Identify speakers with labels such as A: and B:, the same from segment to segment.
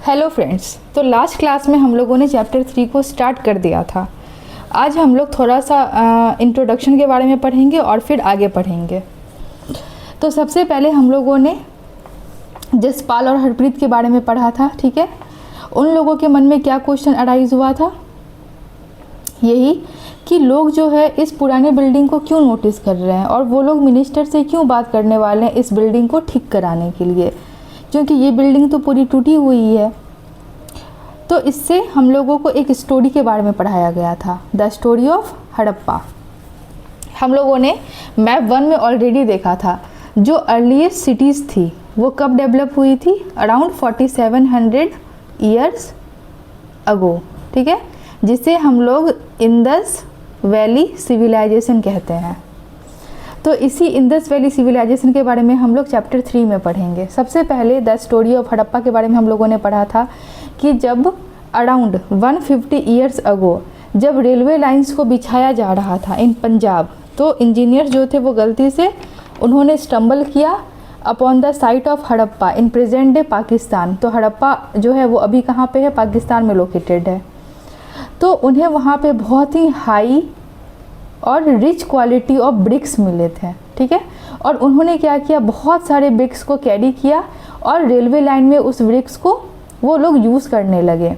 A: Hello friends, तो last class में हम लोगों ने चैप्टर 3 को स्टार्ट कर दिया था। आज हम लोग थोड़ा सा इंट्रोडक्शन के बारे में पढ़ेंगे और फिर आगे पढ़ेंगे। तो सबसे पहले हम लोगों ने जसपाल और हरप्रीत के बारे में पढ़ा था, ठीक है। उन लोगों के मन में क्या क्वेश्चन अराइज हुआ था, यही कि लोग जो है इस पुराने बिल्डिंग को क्यों नोटिस कर रहे हैं और वो लोग मिनिस्टर से क्यों बात करने वाले हैं इस बिल्डिंग को ठीक कराने के लिए, क्योंकि ये बिल्डिंग तो पूरी टूटी हुई है। तो इससे हम लोगों को एक स्टोरी के बारे में पढ़ाया गया था, द स्टोरी ऑफ हड़प्पा। हम लोगों ने मैप 1 में ऑलरेडी देखा था जो अर्लीस्ट सिटीज़ थी वो कब डेवलप हुई थी, अराउंड 4700 ईयर्स अगो, ठीक है, जिसे हम लोग इंडस वैली सिविलाइजेशन कहते हैं। तो इसी इंडस वैली सिविलाइजेशन के बारे में हम लोग चैप्टर 3 में पढ़ेंगे। सबसे पहले द स्टोरी ऑफ हड़प्पा के बारे में हम लोगों ने पढ़ा था कि जब अराउंड 150 ईयर्स अगो जब रेलवे लाइंस को बिछाया जा रहा था इन पंजाब, तो इंजीनियर जो थे वो गलती से उन्होंने स्टम्बल किया upon the site of Harappa in present day Pakistan. तो हड़प्पा जो है वो अभी कहाँ पे है, पाकिस्तान में लोकेटेड है। तो उन्हें वहाँ पे बहुत ही हाई और रिच क्वालिटी ऑफ ब्रिक्स मिले थे, ठीक है। और उन्होंने क्या किया, बहुत सारे ब्रिक्स को कैरी किया और रेलवे लाइन में उस ब्रिक्स को वो लोग यूज़ करने लगे।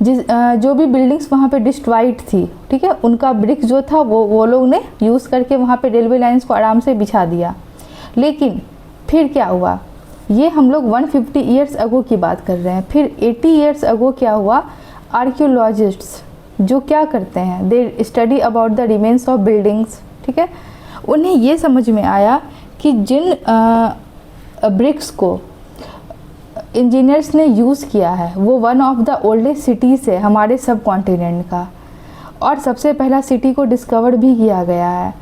A: जो भी बिल्डिंग्स वहाँ पे डिस्ट्रॉइड थी, ठीक है, उनका ब्रिक्स जो था वो लोग ने यूज़ करके वहाँ पे रेलवे लाइंस को आराम से बिछा दिया। लेकिन फिर क्या हुआ, ये हम लोग 150 ईयर्स अगो की बात कर रहे हैं। फिर 80 ईयर्स अगो क्या हुआ, आर्कियोलॉजिस्ट्स जो क्या करते हैं, they study about the remains of buildings, ठीक है। उन्हें ये समझ में आया कि जिन ब्रिक्स को इंजीनियर्स ने यूज़ किया है वो one of the oldest cities है हमारे सब कॉन्टिनेंट का, और सबसे पहला सिटी को डिस्कवर भी किया गया है।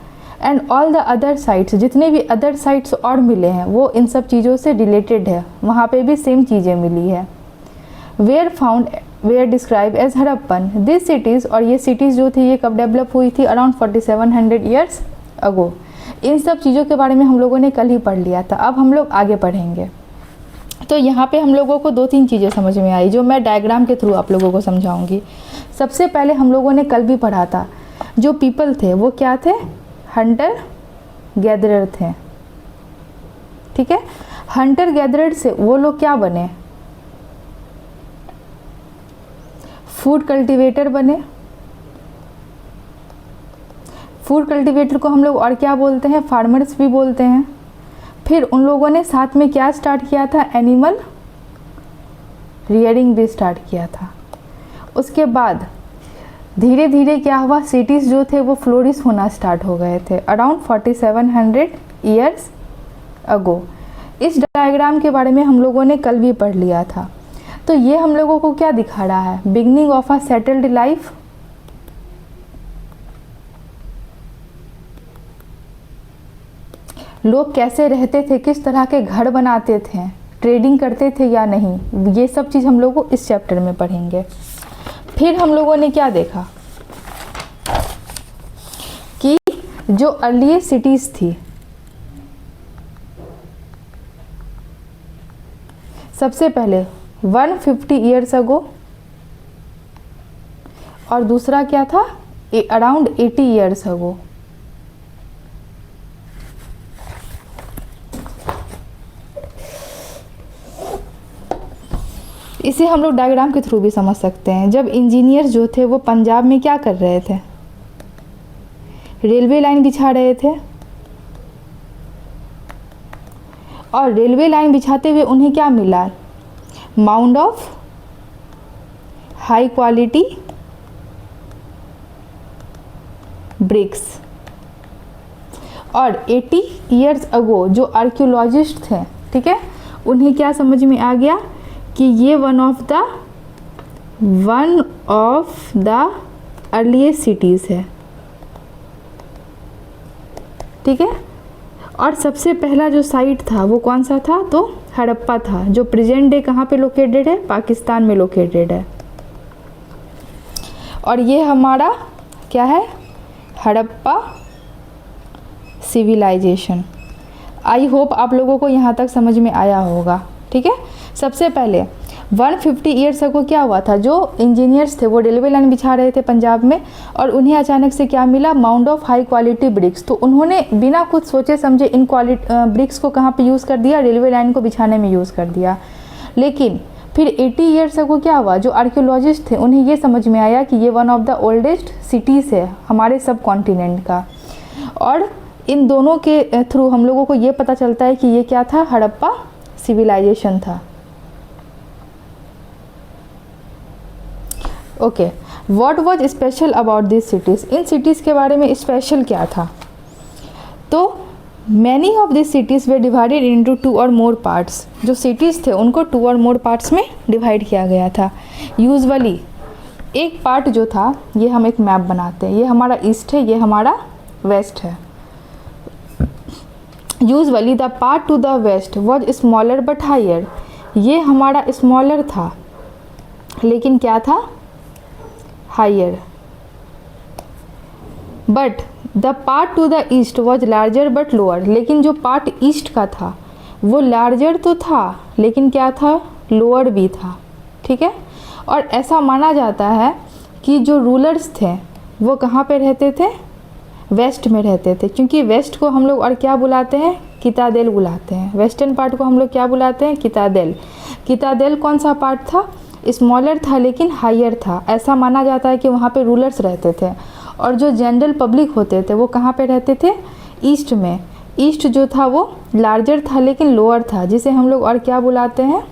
A: And all the other sites, जितने भी अदर साइट्स और मिले हैं वो इन सब चीज़ों से रिलेटेड है, वहाँ पे भी सेम चीज़ें मिली है। Where describe as Harappan this cities, और ये सिटीज़ जो थी ये कब डेवलप हुई थी, अराउंड 4700 ईयर्स अगो। इन सब चीज़ों के बारे में हम लोगों ने कल ही पढ़ लिया था, अब हम लोग आगे पढ़ेंगे। तो यहाँ पे हम लोगों को 2-3 चीज़ें समझ में आई जो मैं डायग्राम के थ्रू आप लोगों को समझाऊंगी। सबसे पहले हम लोगों ने कल भी पढ़ा था, जो पीपल थे वो क्या थे, हंटर गैदरर थे, ठीक है। हंटर गैदरर से वो लोग क्या बने, फूड कल्टीवेटर बने। फूड कल्टीवेटर को हम लोग और क्या बोलते हैं, फार्मर्स भी बोलते हैं। फिर उन लोगों ने साथ में क्या स्टार्ट किया था, एनिमल रियरिंग भी स्टार्ट किया था। उसके बाद धीरे धीरे क्या हुआ, सिटीज़ जो थे वो फ्लोरिश होना स्टार्ट हो गए थे अराउंड 4700 ईयर्स अगो। इस डायग्राम के बारे में हम लोगों ने कल भी पढ़ लिया था। तो ये हम लोगों को क्या दिखा रहा है, beginning of a settled life, लोग कैसे रहते थे, किस तरह के घर बनाते थे, ट्रेडिंग करते थे या नहीं, ये सब चीज़ हम लोग इस चैप्टर में पढ़ेंगे। फिर हम लोगों ने क्या देखा कि जो अर्ली सिटीज़ थी, सबसे पहले 150 ईयर्स अगो, और दूसरा क्या था, अराउंड 80 ईयर्स अगो। इसे हम लोग डायग्राम के थ्रू भी समझ सकते हैं। जब इंजीनियर्स जो थे वो पंजाब में क्या कर रहे थे, रेलवे लाइन बिछा रहे थे, और रेलवे लाइन बिछाते हुए उन्हें क्या मिला, mound of high quality bricks. और 80 ईयर्स अगो जो आर्कियोलॉजिस्ट थे, ठीक है, उन्हें क्या समझ में आ गया कि ये one of the earliest cities है, ठीक है। और सबसे पहला जो साइट था वो कौन सा था, तो हड़प्पा था, जो प्रेजेंट डे कहाँ पे लोकेटेड है, पाकिस्तान में लोकेटेड है। और ये हमारा क्या है, हड़प्पा सिविलाइजेशन। आई होप आप लोगों को यहाँ तक समझ में आया होगा, ठीक है। सबसे पहले 150 ईयर्स अगो क्या हुआ था, जो इंजीनियर्स थे वो रेलवे लाइन बिछा रहे थे पंजाब में, और उन्हें अचानक से क्या मिला, mount of high quality bricks. तो उन्होंने बिना कुछ सोचे समझे इन ब्रिक्स को कहाँ पे यूज़ कर दिया, रेलवे लाइन को बिछाने में यूज़ कर दिया। लेकिन फिर 80 ईयर्स अगो क्या हुआ, जो आर्कियोलॉजिस्ट थे उन्हें ये समझ में आया कि ये one of the oldest cities है हमारे सब कॉन्टिनेंट का, और इन दोनों के थ्रू हम लोगों को ये पता चलता है कि ये क्या था, हड़प्पा सिविलाइजेशन था। Okay, what was special about this cities, in cities के बारे में स्पेशल क्या था। तो many of this cities way divided into 2 और मोर पार्ट्स, जो सिटीज़ थे उनको 2 और मोर पार्ट्स में डिवाइड किया गया था। यूजुअली एक पार्ट जो था, ये हम एक मैप बनाते हैं, ये हमारा ईस्ट है, ये हमारा वेस्ट है। Usually the part to the west was smaller but higher, ये हमारा स्मॉलर था लेकिन क्या था, higher. But the part to the east was larger but lower, लेकिन जो पार्ट ईस्ट का था वो लार्जर तो था लेकिन क्या था, लोअर भी था। ठीक है, और ऐसा माना जाता है कि जो रूलर्स थे वो कहाँ पे रहते थे, वेस्ट में रहते थे, क्योंकि वेस्ट को हम लोग और क्या बुलाते हैं, कितादेल बुलाते हैं। वेस्टर्न पार्ट को हम लोग क्या बुलाते हैं, कितादेल। कितादेल कौन सा पार्ट था, स्मॉलर था लेकिन हायर था। ऐसा माना जाता है कि वहाँ पे रूलर्स रहते थे, और जो जनरल पब्लिक होते थे वो कहाँ पे रहते थे, ईस्ट में। ईस्ट जो था वो लार्जर था लेकिन लोअर था, जिसे हम लोग और क्या बुलाते हैं,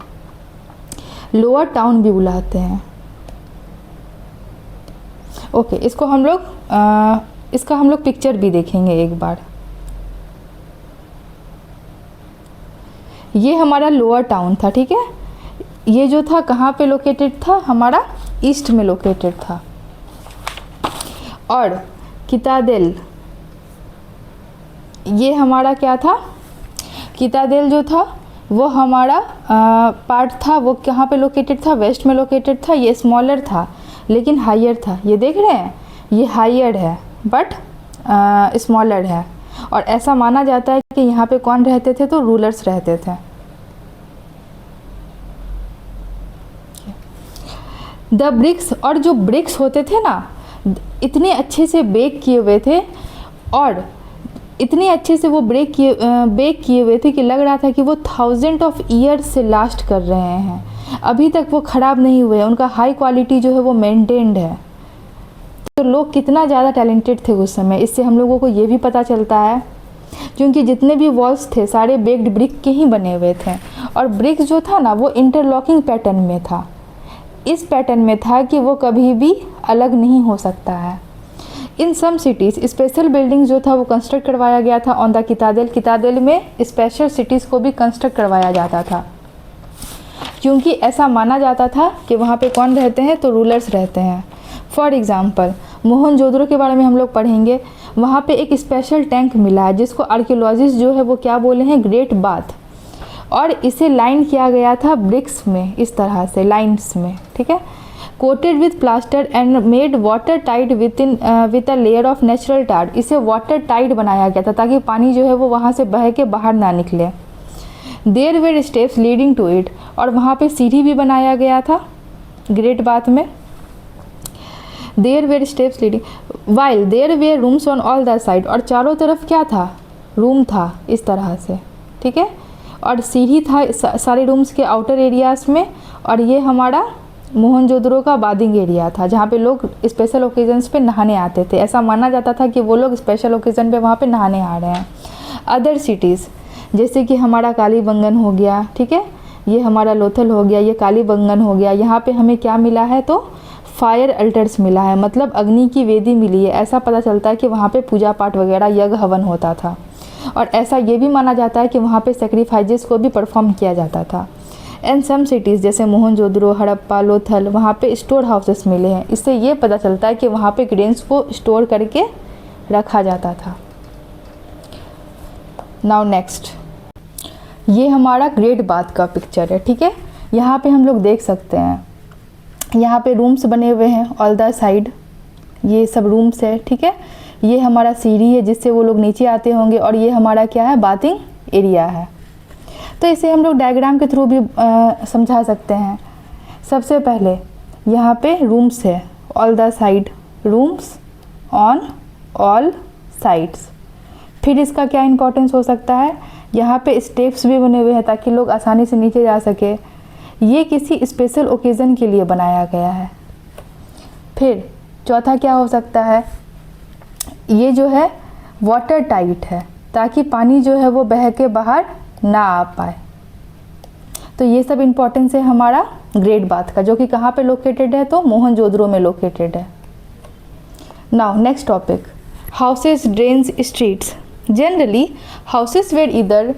A: लोअर टाउन भी बुलाते हैं। ओके, इसको हम लोग इसका हम लोग पिक्चर भी देखेंगे एक बार। ये हमारा लोअर टाउन था। ठीक है, ये जो था कहाँ पे लोकेटेड था, हमारा ईस्ट में लोकेटेड था। और कितादेल, ये हमारा क्या था, कितादेल जो था वो हमारा पार्ट था, वो कहाँ पे लोकेटेड था, वेस्ट में लोकेटेड था। ये स्मॉलर था लेकिन हायर था, ये देख रहे हैं, ये हायर है बट स्मॉलर है। और ऐसा माना जाता है कि यहाँ पे कौन रहते थे, तो रूलर्स रहते थे। द ब्रिक्स, और जो ब्रिक्स होते थे ना, इतने अच्छे से बेक किए हुए थे, और इतने अच्छे से वो बेक किए हुए थे कि लग रहा था कि वो 1000 ऑफ ईयर्स से लास्ट कर रहे हैं, अभी तक वो ख़राब नहीं हुए, उनका हाई क्वालिटी जो है वो मेंटेन्ड है। तो लोग कितना ज़्यादा टैलेंटेड थे उस समय, इससे हम लोगों को ये भी पता चलता है, क्योंकि जितने भी वॉल्स थे सारे बेक्ड ब्रिक के ही बने हुए थे। और ब्रिक्स जो था ना वो इंटरलॉकिंग पैटर्न में था, इस पैटर्न में था कि वो कभी भी अलग नहीं हो सकता है। इन सम सिटीज़ स्पेशल बिल्डिंग जो था वो कंस्ट्रक्ट करवाया गया था ऑन द कितादेल। कितादेल में स्पेशल सिटीज़ को भी कंस्ट्रक्ट करवाया जाता था, क्योंकि ऐसा माना जाता था कि वहाँ पे कौन रहते हैं, तो रूलर्स रहते हैं। फॉर एग्ज़ाम्पल मोहनजोदड़ो के बारे में हम लोग पढ़ेंगे, वहाँ पे एक स्पेशल टैंक मिला है जिसको आर्कियोलॉजिस्ट जो है वो क्या बोले हैं, ग्रेट बाथ, और इसे लाइन किया गया था ब्रिक्स में, इस तरह से लाइन्स में। ठीक है, coated with plaster and made water tight with a layer of natural tar, इसे वाटर टाइट बनाया गया था ताकि पानी जो है वो वहाँ से बह के बाहर ना निकले। There were steps leading to it, और वहाँ पे सीढ़ी भी बनाया गया था ग्रेट बाथ में। There were steps leading while there were rooms on all the side, और चारों तरफ क्या था, रूम था इस तरह से। ठीक है, और सीढ़ी था सारे रूम्स के आउटर एरियाज़ में। और ये हमारा मोहनजोदड़ो का बादिंग एरिया था जहाँ पे लोग स्पेशल ओकेजन्स पे नहाने आते थे। ऐसा माना जाता था कि वो लोग स्पेशल ओकेजन पे वहाँ पे नहाने आ रहे हैं। अदर सिटीज़ जैसे कि हमारा कालीबंगन हो गया, ठीक है, ये हमारा लोथल हो गया, ये कालीबंगन हो गया। यहाँ पे हमें क्या मिला है, तो फायर अल्टर्स मिला है, मतलब अग्नि की वेदी मिली है। ऐसा पता चलता है कि वहाँ पे पूजा पाठ वगैरह यज्ञ हवन होता था। और ऐसा ये भी माना जाता है कि वहाँ पे सेक्रीफाइजेस को भी परफॉर्म किया जाता था। एंड सम सिटीज़ जैसे मोहनजोदड़ो, हड़प्पा, लोथल, वहाँ पे स्टोर हाउसेस मिले हैं। इससे ये पता चलता है कि वहाँ पे ग्रेन्स को स्टोर करके रखा जाता था। नाउ नेक्स्ट, ये हमारा ग्रेट बाथ का पिक्चर है। ठीक है, यहाँ पे हम लोग देख सकते हैं, यहाँ पे रूम्स बने हुए हैं ऑल द साइड, ये सब रूम्स है। ठीक है, ये हमारा सीढ़ी है जिससे वो लोग नीचे आते होंगे, और ये हमारा क्या है, बाथिंग एरिया है। तो इसे हम लोग डायग्राम के थ्रू भी समझा सकते हैं। सबसे पहले यहाँ पे रूम्स है, all the side, rooms on all sides. फिर इसका क्या इंपॉर्टेंस हो सकता है, यहाँ पे स्टेप्स भी बने हुए हैं ताकि लोग आसानी से नीचे जा सके। ये किसी स्पेशल ओकेज़न के लिए बनाया गया है। फिर चौथा क्या हो सकता है, ये जो है वाटर टाइट है ताकि पानी जो है वो बह के बाहर ना आ पाए। तो ये सब इम्पोर्टेंस है हमारा ग्रेट बाथ का, जो कि कहाँ पे लोकेटेड है, तो मोहनजोदड़ो में लोकेटेड है। Now next topic, houses, drains, streets. Generally houses were इधर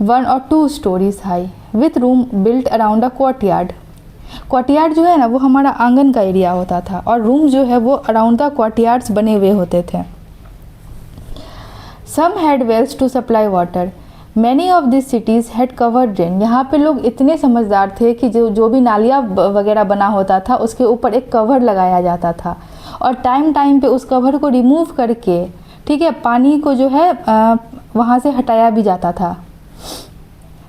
A: 1 or 2 stories high with room built around a courtyard. Courtyard जो है ना वो हमारा आंगन का एरिया होता था और रूम जो है वो अराउंड द कोर्टयार्ड्स बने हुए होते थे। Some had wells to supply water, many of this cities had covered drain. यहाँ पे लोग इतने समझदार थे कि जो भी नालियाँ वगैरह बना होता था उसके ऊपर एक कवर लगाया जाता था और टाइम टाइम पे उस कवर को रिमूव करके, ठीक है, पानी को जो है वहाँ से हटाया भी जाता था।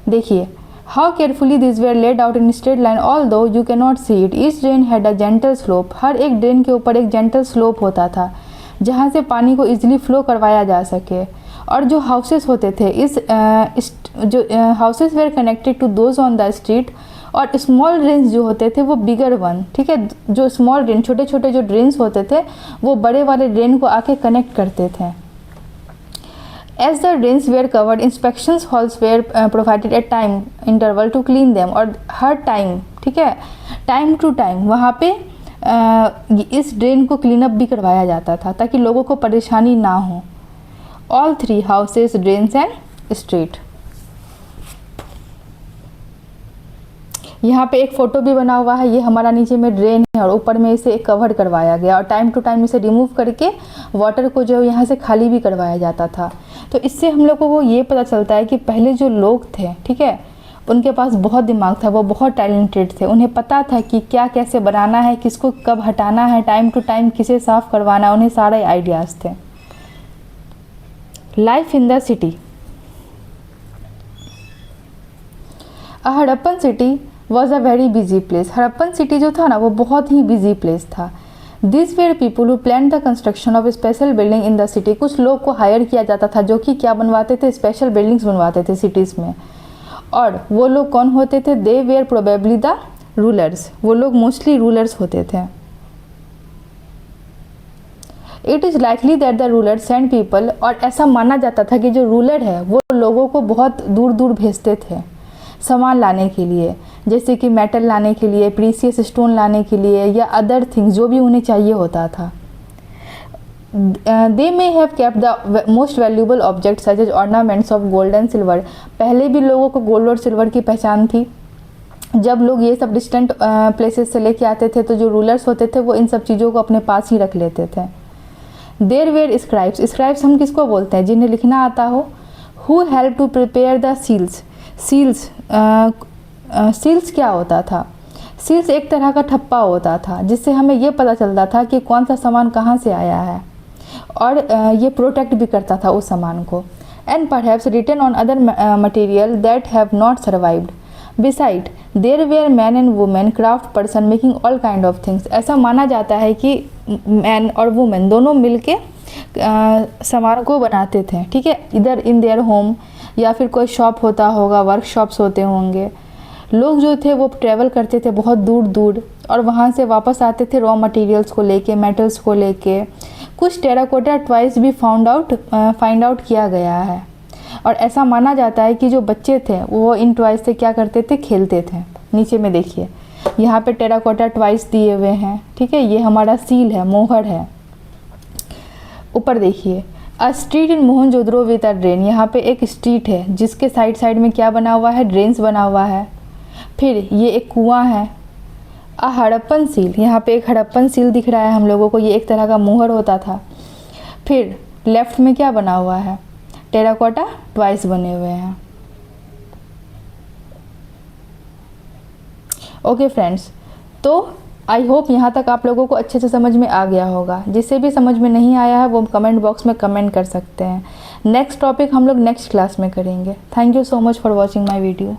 A: देखिए, how carefully this were laid out in straight line although you can not see it, each drain had a gentle slope. हर एक ड्रेन के ऊपर एक जेंटल स्लोप होता था जहाँ से पानी को इजीली फ्लो करवाया जा सके। और जो हाउसेस होते थे जो houses were connected to those on the street, और स्मॉल ड्रेन्स जो होते थे वो बिगर वन, ठीक है, जो स्मॉल ड्रेन, छोटे छोटे जो ड्रेन्स होते थे वो बड़े वाले ड्रेन को आके कनेक्ट करते थे। As the drains were covered, inspections halls were provided at time interval to clean them. और हर टाइम, ठीक है, टाइम टू टाइम वहाँ पे इस ड्रेन को क्लीनअप भी करवाया जाता था ताकि लोगों को परेशानी ना हो। All 3 houses, drains and street. यहाँ पे एक फ़ोटो भी बना हुआ है, ये हमारा नीचे में ड्रेन है और ऊपर में इसे एक कवर करवाया गया और टाइम टू टाइम इसे रिमूव करके वाटर को जो यहाँ से खाली भी करवाया जाता था। तो इससे हम लोगों को ये पता चलता है कि पहले जो लोग थे, ठीक है, उनके पास बहुत दिमाग था, वो बहुत टैलेंटेड थे, उन्हें पता था कि क्या कैसे बनाना है, किसको कब हटाना है, टाइम टू टाइम किसे साफ़ करवाना है, उन्हें सारे आइडियाज़ थे। Life in the city. Harappan city was a very busy place. Harappan city जो था ना वो बहुत ही बिजी प्लेस था। This were people who plan the construction of special building in the city. कुछ लोग को हायर किया जाता था जो कि क्या बनवाते थे, स्पेशल बिल्डिंग्स बनवाते थे सिटीज़ में। और वो लोग कौन होते थे, दे वेयर प्रोबेबली द रूलर्स। वो लोग मोस्टली रूलर्स होते थे। It is likely that the ruler send people, और ऐसा माना जाता था कि जो रूलर है वो लोगों को बहुत दूर दूर भेजते थे सामान लाने के लिए, जैसे कि मेटल लाने के लिए, प्रीसियस स्टोन लाने के लिए, या अदर थिंग्स जो भी उन्हें चाहिए होता था। They may have kept the most valuable object such as ornaments of gold and silver. पहले भी लोगों को गोल्ड और सिल्वर की पहचान थी। जब लोग ये सब डिस्टेंट प्लेसेस से लेके आते थे तो जो रूलर्स होते थे वो इन सब चीज़ों को अपने पास ही रख लेते थे। There where scribes. स्क्राइब्स हम किसको बोलते हैं, जिन्हें लिखना आता हो। Who help to prepare the seals. Seals क्या होता था, सील्स एक तरह का ठप्पा होता था जिससे हमें ये पता चलता था कि कौन सा सामान कहाँ से आया है, और ये प्रोटेक्ट भी करता था उस सामान को। And perhaps written on other material that have not survived. Beside there were man and women craft person making all kind of things. ऐसा माना जाता है कि मैन और वुमेन दोनों मिलके सामान को बनाते थे, ठीक है, इधर इन देयर होम, या फिर कोई शॉप होता होगा, वर्कशॉप्स होते होंगे। लोग जो थे वो ट्रैवल करते थे बहुत दूर दूर और वहाँ से वापस आते थे रॉ मटेरियल्स को लेके, मेटल्स को लेके। कुछ टेराकोटा टॉयज भी फाइंड आउट किया गया है, और ऐसा माना जाता है कि जो बच्चे थे वो इन टॉयज से क्या करते थे, खेलते थे। नीचे में देखिए यहाँ पे टेराकोटा टॉयज दिए हुए हैं, ठीक है, ये हमारा सील है, मोहर है। ऊपर देखिए, a street in Mohenjodaro with a drain. यहाँ पे एक स्ट्रीट है जिसके साइड साइड में क्या बना हुआ है, ड्रेन्स बना हुआ है। फिर ये एक कुआं है। अ हड़प्पन सील, यहाँ पे एक हड़प्पन सील दिख रहा है हम लोगों को, ये एक तरह का मोहर होता था। फिर लेफ्ट में क्या बना हुआ है, टेराकोटा टॉयज बने हुए हैं। ओके फ्रेंड्स, तो आई होप यहाँ तक आप लोगों को अच्छे से समझ में आ गया होगा। जिसे भी समझ में नहीं आया है वो कमेंट बॉक्स में कमेंट कर सकते हैं। नेक्स्ट टॉपिक हम लोग नेक्स्ट क्लास में करेंगे। Thank you so much for watching my video.